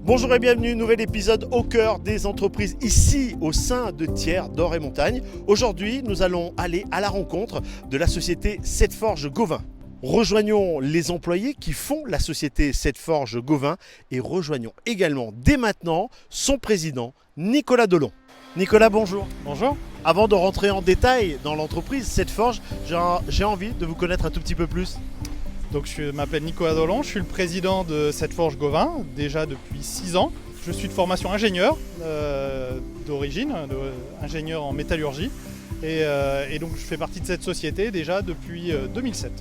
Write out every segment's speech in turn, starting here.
Bonjour et bienvenue, nouvel épisode au cœur des entreprises ici au sein de Thiers d'Or et Montagne. Aujourd'hui, nous allons aller à la rencontre de la société Cette-Forge Gauvin. Rejoignons les employés qui font la société Cette-Forge Gauvin et rejoignons également dès maintenant son président Nicolas Delon. Nicolas, bonjour. Bonjour. Avant de rentrer en détail dans l'entreprise Cette-Forge, j'ai envie de vous connaître un tout petit peu plus. Donc je m'appelle Nicolas Delon, je suis le président de Cette-Forge Gauvin, déjà depuis 6 ans. Je suis de formation ingénieur d'origine, ingénieur en métallurgie. Et donc je fais partie de cette société déjà depuis 2007.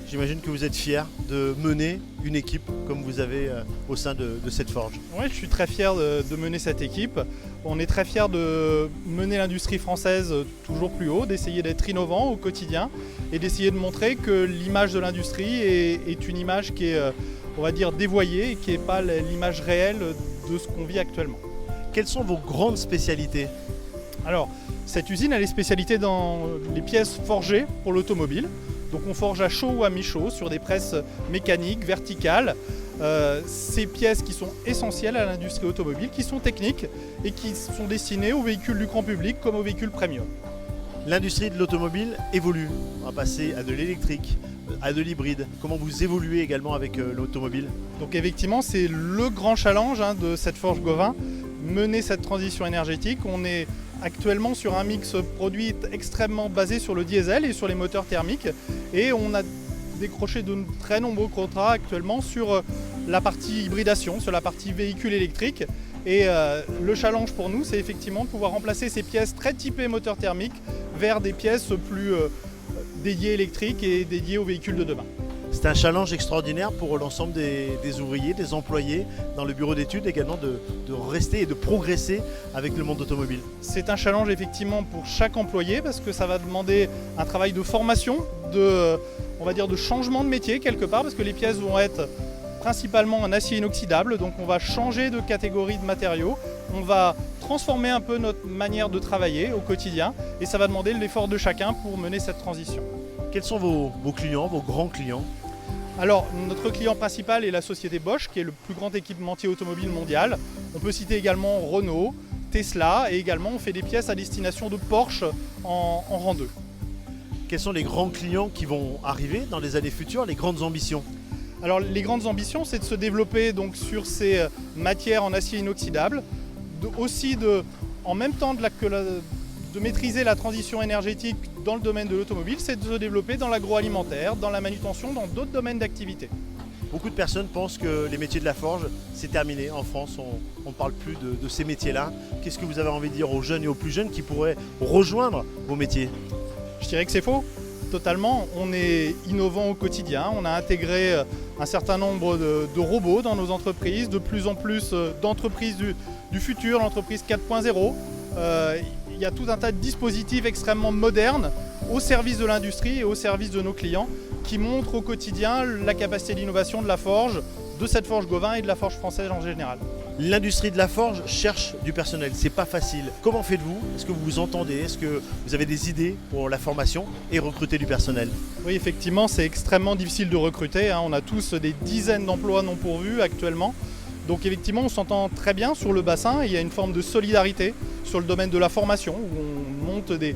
J'imagine que vous êtes fier de mener une équipe comme vous avez au sein de Cette-Forge. Oui, je suis très fier de mener cette équipe. On est très fier de mener l'industrie française toujours plus haut, d'essayer d'être innovant au quotidien et d'essayer de montrer que l'image de l'industrie est une image qui est, on va dire, dévoyée et qui n'est pas l'image réelle de ce qu'on vit actuellement. Quelles sont vos grandes spécialités ? Alors, cette usine, elle est spécialisée dans les pièces forgées pour l'automobile. Donc on forge à chaud ou à mi-chaud sur des presses mécaniques, verticales. Ces pièces qui sont essentielles à l'industrie automobile, qui sont techniques et qui sont destinées aux véhicules du grand public comme aux véhicules premium. L'industrie de l'automobile évolue. On va passer à de l'électrique, à de l'hybride. Comment vous évoluez également avec l'automobile ? Donc effectivement, c'est le grand challenge de Cette-Forge Gauvin, mener cette transition énergétique. On est actuellement sur un mix produit extrêmement basé sur le diesel et sur les moteurs thermiques. Et on a décroché de très nombreux contrats actuellement sur la partie hybridation, sur la partie véhicule électrique. Et le challenge pour nous, c'est effectivement de pouvoir remplacer ces pièces très typées moteurs thermiques vers des pièces plus dédiées électriques et dédiées aux véhicules de demain. C'est un challenge extraordinaire pour l'ensemble des ouvriers, des employés dans le bureau d'études également de rester et de progresser avec le monde automobile. C'est un challenge effectivement pour chaque employé parce que ça va demander un travail de formation, on va dire de changement de métier quelque part parce que les pièces vont être principalement en acier inoxydable, donc on va changer de catégorie de matériaux, on va transformer un peu notre manière de travailler au quotidien et ça va demander l'effort de chacun pour mener cette transition. Quels sont vos clients, vos grands clients ? Alors, notre client principal est la société Bosch, qui est le plus grand équipementier automobile mondial. On peut citer également Renault, Tesla, et également on fait des pièces à destination de Porsche en rang 2. Quels sont les grands clients qui vont arriver dans les années futures, les grandes ambitions ? Alors, les grandes ambitions, c'est de se développer donc, sur ces matières en acier inoxydable, en même temps de maîtriser la transition énergétique dans le domaine de l'automobile, c'est de se développer dans l'agroalimentaire, dans la manutention, dans d'autres domaines d'activité. Beaucoup de personnes pensent que les métiers de la forge, c'est terminé. En France, on ne parle plus de ces métiers-là. Qu'est-ce que vous avez envie de dire aux jeunes et aux plus jeunes qui pourraient rejoindre vos métiers ? Je dirais que c'est faux, totalement. On est innovant au quotidien. On a intégré un certain nombre de robots dans nos entreprises, de plus en plus d'entreprises du futur, l'entreprise 4.0. Il y a tout un tas de dispositifs extrêmement modernes au service de l'industrie et au service de nos clients qui montrent au quotidien la capacité d'innovation de la forge, de Cette-Forge Gauvin et de la forge française en général. L'industrie de la forge cherche du personnel, c'est pas facile. Comment faites-vous ? Est-ce que vous vous entendez ? Est-ce que vous avez des idées pour la formation et recruter du personnel ? Oui, effectivement, c'est extrêmement difficile de recruter. On a tous des dizaines d'emplois non pourvus actuellement. Donc effectivement, on s'entend très bien sur le bassin et il y a une forme de solidarité sur le domaine de la formation où on monte des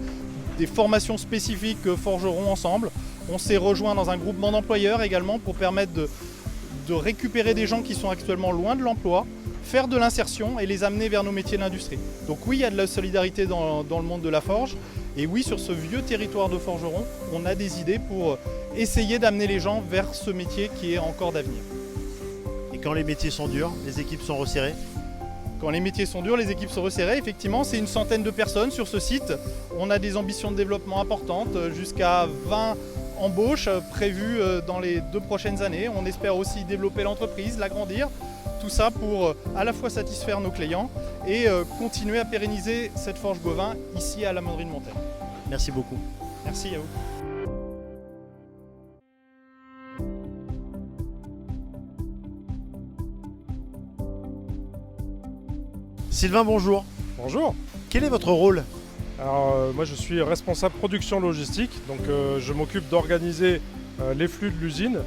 formations spécifiques forgerons ensemble. On s'est rejoint dans un groupement d'employeurs également pour permettre de récupérer des gens qui sont actuellement loin de l'emploi, faire de l'insertion et les amener vers nos métiers de l'industrie. Donc oui, il y a de la solidarité dans le monde de la forge et oui, sur ce vieux territoire de forgerons, on a des idées pour essayer d'amener les gens vers ce métier qui est encore d'avenir. Et quand les métiers sont durs, les équipes sont resserrées ? Quand les métiers sont durs, les équipes sont resserrées. Effectivement, c'est une centaine de personnes sur ce site. On a des ambitions de développement importantes, jusqu'à 20 embauches prévues dans les 2 prochaines années. On espère aussi développer l'entreprise, l'agrandir. Tout ça pour à la fois satisfaire nos clients et continuer à pérenniser Cette-Forge Gauvin ici à la Monderie de Montagne. Merci beaucoup. Merci à vous. Sylvain, bonjour. Bonjour. Quel est votre rôle ? Alors moi je suis responsable production logistique, donc je m'occupe d'organiser les flux de l'usine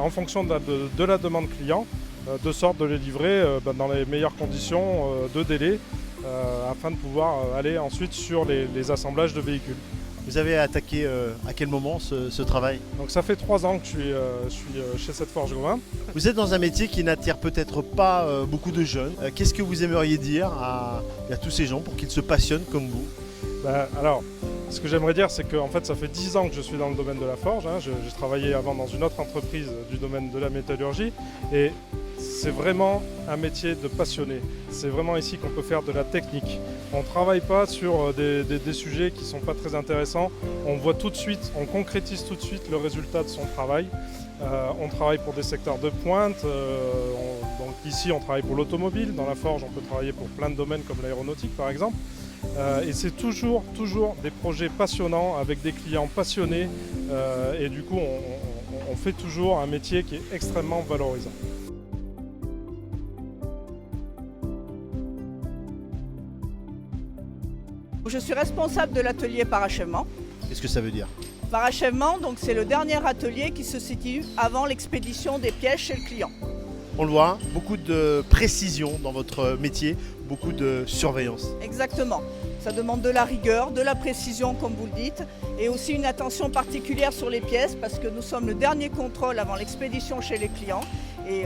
en fonction de la demande client de sorte de les livrer dans les meilleures conditions de délai afin de pouvoir aller ensuite sur les assemblages de véhicules. Vous avez attaqué à quel moment ce travail? Donc ça fait 3 ans que je suis chez Cette Forge Gauvin. Vous êtes dans un métier qui n'attire peut-être pas beaucoup de jeunes. Qu'est-ce que vous aimeriez dire à tous ces gens pour qu'ils se passionnent comme vous? Alors, ce que j'aimerais dire, c'est que en fait, ça fait 10 ans que je suis dans le domaine de la forge. J'ai travaillé avant dans une autre entreprise du domaine de la métallurgie. Et c'est vraiment un métier de passionné. C'est vraiment ici qu'on peut faire de la technique. On ne travaille pas sur des sujets qui ne sont pas très intéressants. On voit tout de suite, on concrétise tout de suite le résultat de son travail. On travaille pour des secteurs de pointe. Donc ici, on travaille pour l'automobile. Dans la forge, on peut travailler pour plein de domaines comme l'aéronautique, par exemple. Et c'est toujours des projets passionnants avec des clients passionnés. Et du coup, on fait toujours un métier qui est extrêmement valorisant. Je suis responsable de l'atelier parachèvement. Qu'est-ce que ça veut dire? Parachèvement, donc c'est le dernier atelier qui se situe avant l'expédition des pièces chez le client. On le voit, beaucoup de précision dans votre métier, beaucoup de surveillance. Exactement. Ça demande de la rigueur, de la précision comme vous le dites, et aussi une attention particulière sur les pièces parce que nous sommes le dernier contrôle avant l'expédition chez les clients. Et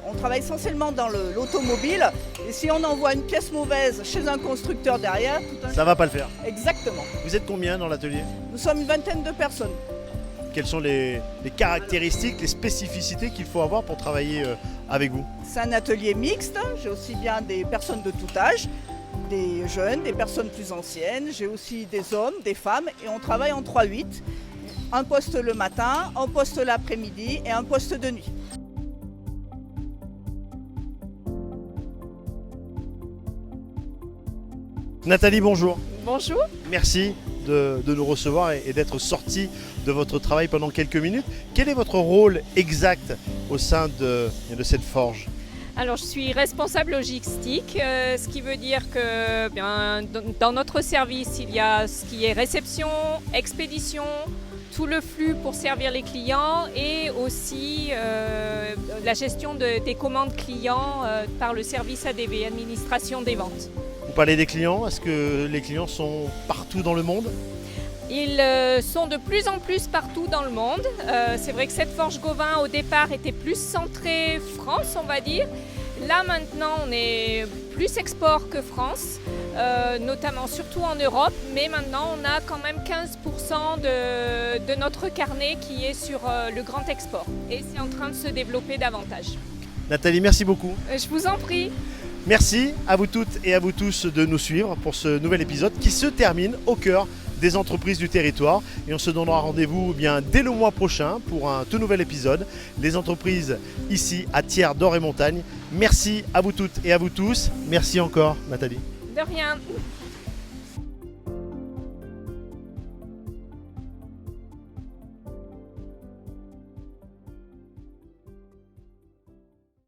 on travaille essentiellement dans l'automobile. Et si on envoie une pièce mauvaise chez un constructeur derrière, Ça va pas le faire. Exactement. Vous êtes combien dans l'atelier? Nous sommes une vingtaine de personnes. Quelles sont les caractéristiques, les spécificités qu'il faut avoir pour travailler avec vous? C'est un atelier mixte. J'ai aussi bien des personnes de tout âge, des jeunes, des personnes plus anciennes. J'ai aussi des hommes, des femmes et on travaille en 3-8. Un poste le matin, un poste l'après-midi et un poste de nuit. Nathalie, bonjour. Bonjour. Merci de nous recevoir et d'être sorti de votre travail pendant quelques minutes. Quel est votre rôle exact au sein de cette forge? Alors je suis responsable logistique, ce qui veut dire que dans notre service, il y a ce qui est réception, expédition, tout le flux pour servir les clients et aussi la gestion des commandes clients par le service ADV, Administration des Ventes. Vous parlez des clients, est-ce que les clients sont partout dans le monde? Ils sont de plus en plus partout dans le monde. C'est vrai que cette forge Gauvin au départ était plus centrée France, on va dire. Là maintenant on est plus export que France, notamment surtout en Europe, mais maintenant on a quand même 15% de notre carnet qui est sur le grand export et c'est en train de se développer davantage. Nathalie, merci beaucoup. Je vous en prie. Merci à vous toutes et à vous tous de nous suivre pour ce nouvel épisode qui se termine au cœur des entreprises du territoire. Et on se donnera rendez-vous dès le mois prochain pour un tout nouvel épisode. Les entreprises ici à Thiers, d'Or et Montagne. Merci à vous toutes et à vous tous. Merci encore Nathalie. De rien.